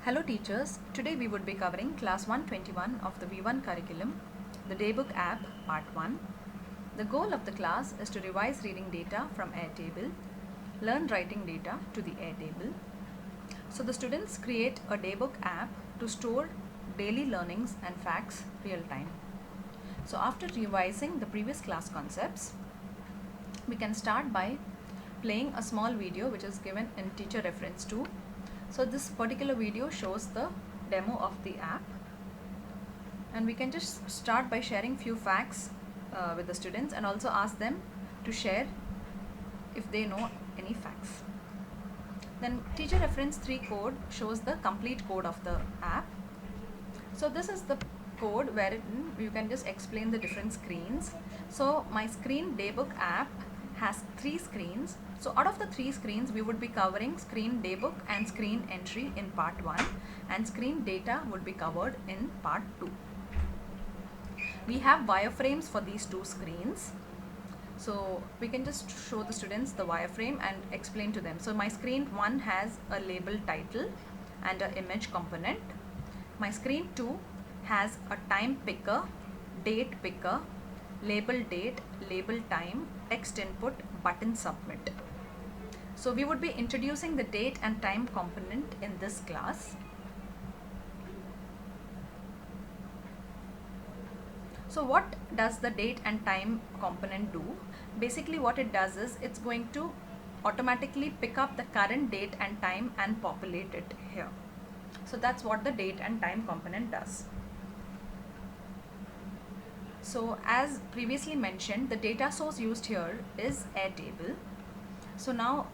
Hello teachers, today we would be covering class 121 of the V1 curriculum, the Daybook app part 1. The goal of the class is to revise reading data from Airtable, learn writing data to the Airtable. So the students create a Daybook app to store daily learnings and facts real time. So after revising the previous class concepts, we can start by playing a small video which is given in teacher reference 2. So this particular video shows the demo of the app, and we can just start by sharing few facts with the students and also ask them to share if they know any facts. Then teacher reference 3 code shows the complete code of the app. So this is the code where you can just explain the different screens. So my screen Daybook app has 3 screens. So out of the 3 screens, we would be covering screen Daybook and screen entry in part 1, and screen data would be covered in part 2. We have wireframes for these 2 screens. So we can just show the students the wireframe and explain to them. So my screen 1 has a label title and an image component. My screen 2 has a time picker, date picker, label date, label time, text input, button submit. So we would be introducing the date and time component in this class. So what does the date and time component do? Basically what it does is it's going to automatically pick up the current date and time and populate it here. So that's what the date and time component does. So as previously mentioned, the data source used here is Airtable. So now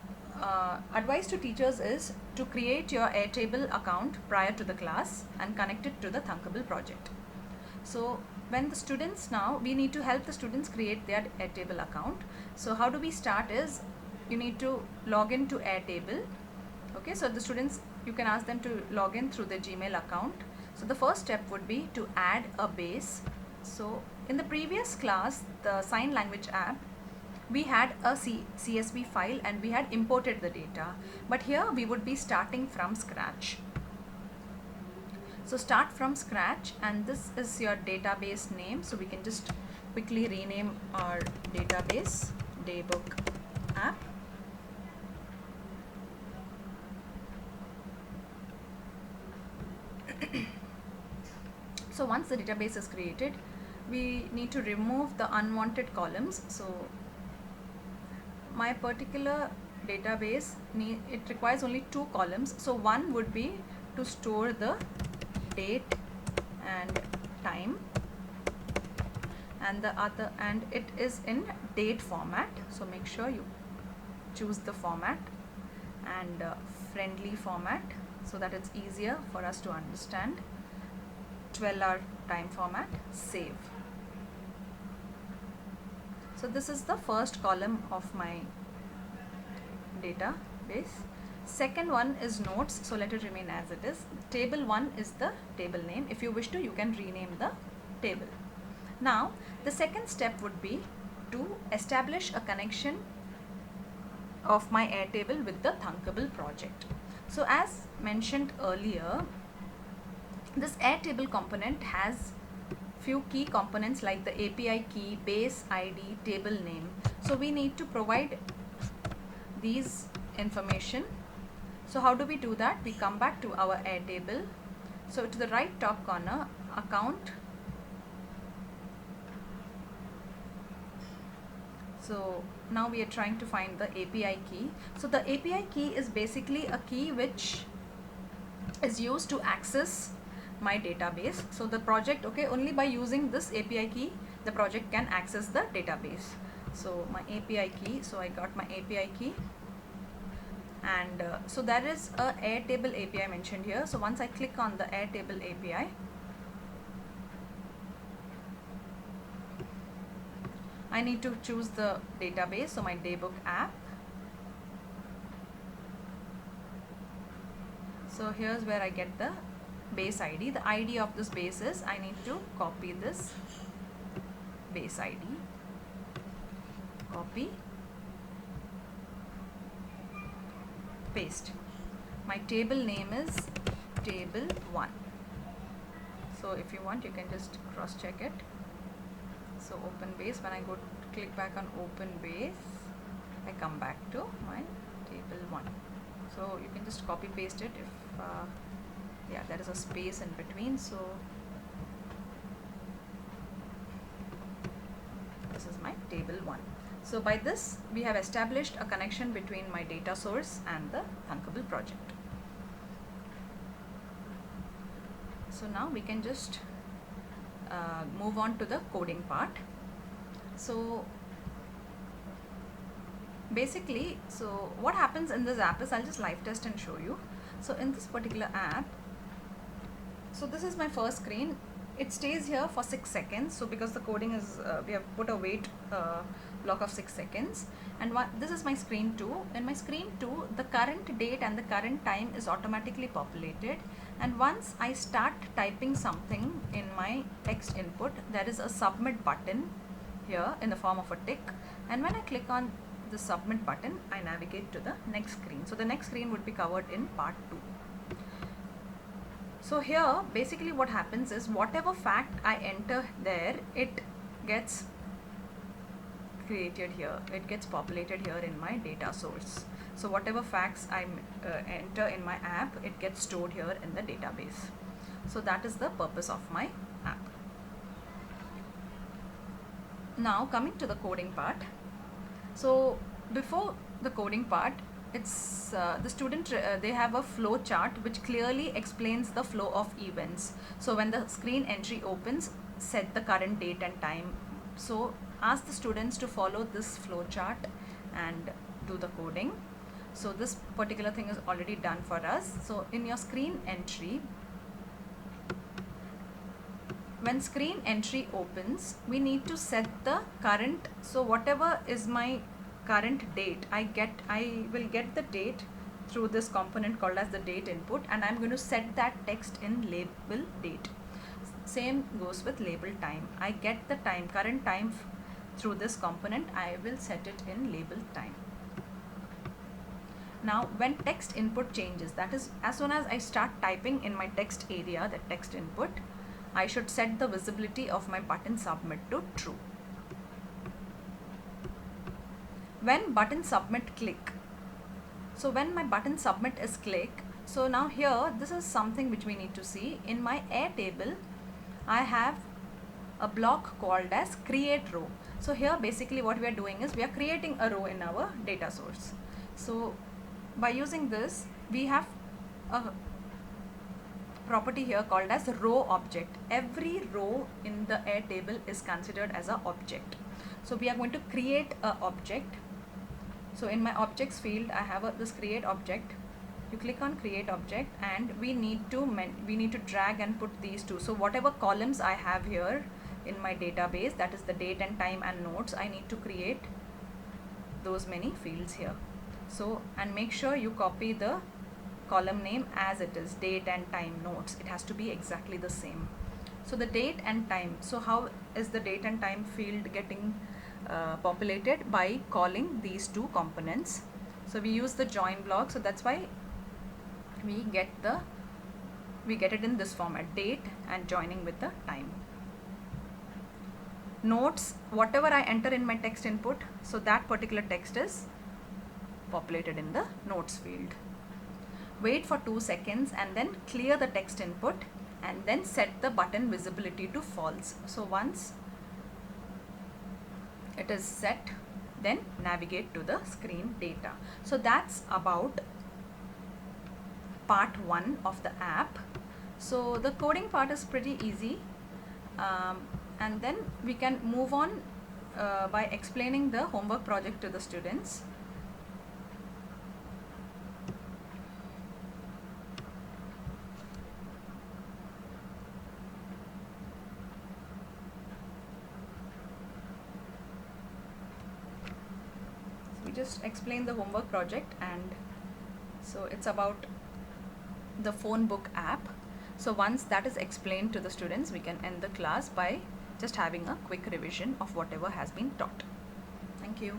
advice to teachers is to create your Airtable account prior to the class and connect it to the Thunkable project. So when the students now, we need to help the students create their Airtable account. So how do we start is, you need to log in to Airtable. Okay, so the students, you can ask them to log in through their Gmail account. So the first step would be to add a base. So in the previous class, the sign language app, we had a CSV file and we had imported the data, but here we would be starting from scratch. So start from scratch, and this is your database name. So we can just quickly rename our database Daybook app. So once the database is created, we need to remove the unwanted columns. So my particular database, it requires only 2 columns. So one would be to store the date and time, and the other, and it is in date format. So make sure you choose the format and friendly format so that it's easier for us to understand. 12-hour time format, save. So this is the first column of my database. Second one is notes, so let it remain as it is. Table 1 is the table name. If you wish to, you can rename the table. Now the second step would be to establish a connection of my Airtable with the Thunkable project. So as mentioned earlier, this Airtable component has few key components like the API key, base ID, table name. So we need to provide these information. So how do we do that? We come back to our Airtable. So to the right top corner, account. So now we are trying to find the API key. So the API key is basically a key which is used to access my database. So the project, okay, only by using this API key, the project can access the database. So my API key, so I got my API key, and so there is a Airtable API mentioned here. So once I click on the Airtable API, I need to choose the database, so my Daybook app. So here's where I get the base ID. The ID of this base is, I need to copy this base ID, copy, paste. My table name is table 1. So if you want, you can just cross check it. So open base, when I go click back on open base, I come back to my table 1. So you can just copy paste it if yeah, there is a space in between. So this is my table 1. So by this we have established a connection between my data source and the Thunkable project. So now we can just move on to the coding part. So basically, so what happens in this app is, I'll just live test and show you. So in this particular app, so this is my first screen. It stays here for 6 seconds. So because the coding is, we have put a wait block of 6 seconds. And this is my screen 2. In my screen 2, the current date and the current time is automatically populated. And once I start typing something in my text input, there is a submit button here in the form of a tick. And when I click on the submit button, I navigate to the next screen. So the next screen would be covered in part 2. So here basically what happens is, whatever fact I enter there, it gets created here, it gets populated here in my data source. So whatever facts I enter in my app, it gets stored here in the database. So that is the purpose of my app. Now coming to the coding part. So before the coding part, it's the student, they have a flow chart which clearly explains the flow of events. So when the screen entry opens, set the current date and time. So ask the students to follow this flow chart and do the coding. So this particular thing is already done for us. So in your screen entry, when screen entry opens, we need to set the current. So whatever is my current date, I will get the date through this component called as the date input, and I'm going to set that text in label date. Same goes with label time. I get the time, current time through this component, I will set it in label time. Now when text input changes, that is, as soon as I start typing in my text area, the text input, I should set the visibility of my button submit to true. When button submit click, so when my button submit is click, so now here this is something which we need to see. In my Airtable, I have a block called as create row. So here basically what we are doing is, we are creating a row in our data source. So by using this, we have a property here called as row object. Every row in the Airtable is considered as an object. So we are going to create an object. So in my objects field, I have this create object. You click on create object, and we need to drag and put these two. So whatever columns I have here in my database, that is the date and time and notes, I need to create those many fields here. So, and make sure you copy the column name as it is, date and time notes. It has to be exactly the same. So the date and time, so how is the date and time field getting populated? By calling these two components. So we use the join block, so that's why we get it in this format, date and joining with the time. Notes, whatever I enter in my text input, so that particular text is populated in the notes field. Wait for 2 seconds and then clear the text input, and then set the button visibility to false. So once it is set, then navigate to the screen data. So that's about part 1 of the app. So the coding part is pretty easy, and then we can move on by explaining the homework project to the students. Just explain the homework project, and so it's about the phone book app. So once that is explained to the students, we can end the class by just having a quick revision of whatever has been taught. Thank you.